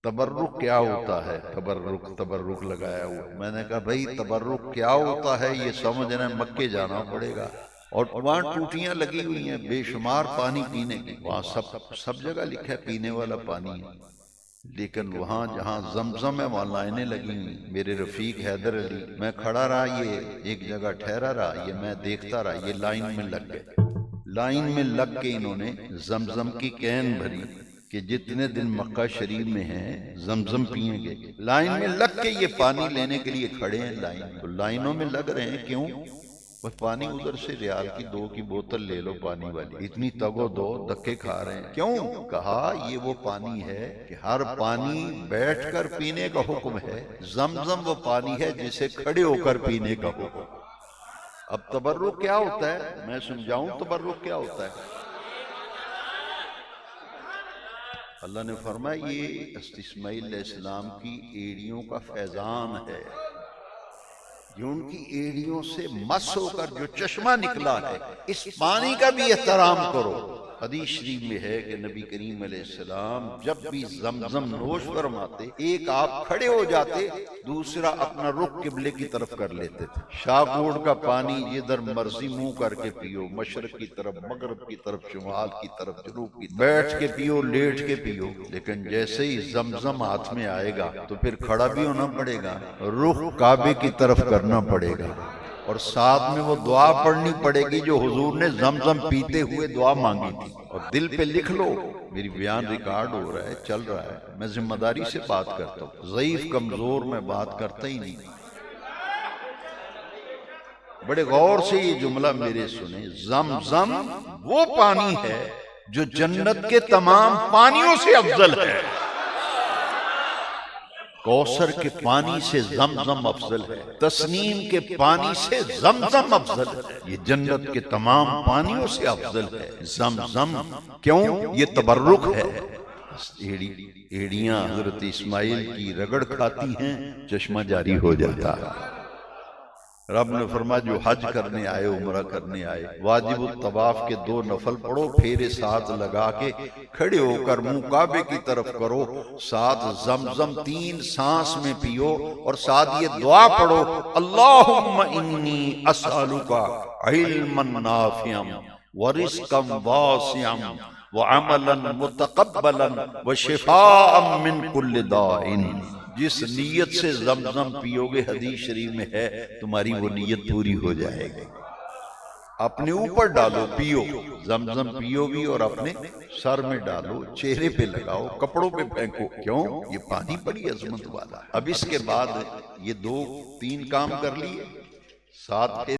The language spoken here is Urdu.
تبرک کیا ہوتا ہے؟ تبرک لگایا ہوا، میں نے کہا بھائی تبرک کیا ہوتا ہے یہ سمجھنا مکے جانا پڑے گا، اور وہاں ٹوٹیاں لگی ہوئی ہیں بے شمار پانی پینے کی، وہاں سب جگہ لکھا ہے پینے والا پانی ہے، لیکن وہاں جہاں زمزم ہے وہاں لائنیں لگی ہوئی، میرے رفیق حیدر علی، میں کھڑا رہا، یہ ایک جگہ ٹھہرا رہا، یہ میں دیکھتا رہا، یہ لائن میں لگ گئے، لائن میں لگ کے انہوں نے زمزم کی کین بھری کہ جتنے دن مکہ شریف میں ہیں زمزم پیئیں گے، لائن میں لگ کے یہ پانی لینے کے لیے کھڑے ہیں، لائنوں میں لگ رہے ہیں، کیوں؟ بس پانی ادھر سے ریال کی 2 کی بوتل لے لو پانی والی، اتنی تگو دو دھکے کھا رہے ہیں، کیوں؟ کہا یہ وہ پانی ہے کہ ہر پانی بیٹھ کر پینے کا حکم ہے، زمزم وہ پانی ہے جسے کھڑے ہو کر پینے کا حکم۔ اب تبرک کیا ہوتا ہے؟ میں سمجھاؤں تبرک کیا ہوتا ہے؟ اللہ نے فرمایا یہ اسماعیل علیہ السلام کی ایڑیوں کا فیضان ہے، جو ان کی ایڑیوں سے مس ہو کر جو چشمہ نکلا ہے، اس پانی کا بھی احترام کرو۔ حدیث شریف میں ہے کہ نبی کریم علیہ السلام جب بھی زمزم نوش فرماتے، ایک آپ کھڑے ہو جاتے، دوسرا اپنا رخ قبلے کی طرف کر لیتے تھے، شاہکوٹ کا پانی جدھر مرضی منہ کر کے پیو، مشرق کی طرف، مغرب کی طرف، شمال کی طرف، جنوب کی طرف، بیٹھ کے پیو، لیٹ کے پیو، لیکن جیسے ہی زمزم ہاتھ میں آئے گا تو پھر کھڑا بھی ہونا پڑے گا، رخ کعبے کی طرف کرنا پڑے گا، اور ساتھ میں وہ دعا پڑھنی پڑے گی جو حضور نے زمزم پیتے ہوئے دعا مانگی تھی، اور دل پہ لکھ لو، میری بیان ریکارڈ ہو رہا ہے، چل رہا ہے، میں ذمہ داری سے بات کرتا ہوں، ضعیف کمزور میں بات کرتا ہی نہیں۔ بڑے غور سے یہ جملہ میرے سنیں، زمزم وہ پانی ہے جو جنت کے تمام پانیوں سے افضل ہے، کوثر کے پانی سے زمزم افضل ہے، تسنیم کے پانی سے زمزم افضل ہے، یہ جنت کے تمام پانیوں سے افضل ہے زمزم، کیوں؟ یہ تبرک ہے۔ ایڑیاں حضرت اسماعیل کی رگڑ کھاتی ہیں، چشمہ جاری ہو جاتا ہے۔ رب نے فرمایا جو حج کرنے آئے، عمرہ کرنے آئے، واجب الطواف کے 2 نفل پڑھو، پھیرے ساتھ لگا کے کھڑے ہو کر منہ کعبے کی طرف کرو، ساتھ زمزم 3 سانس میں پیو، اور ساتھ یہ دعا پڑھو، اللہم انی اسألک علما نافعا ورزقا واسعا وعملا متقبلا وشفاء من کل داء۔ جس نیت سے زمزم پیو گے، حدیث شریف میں ہے، تمہاری وہ نیت پوری ہو جائے گی۔ اپنے اوپر ڈالو، پیو، زمزم پیو بھی، اور اپنے سر میں ڈالو، چہرے پہ لگاؤ، کپڑوں پہ پھینکو، کیوں؟ یہ پانی بڑی عظمت والا ہے۔ اب اس کے بعد یہ 2-3 کام کر لیے، ساتھ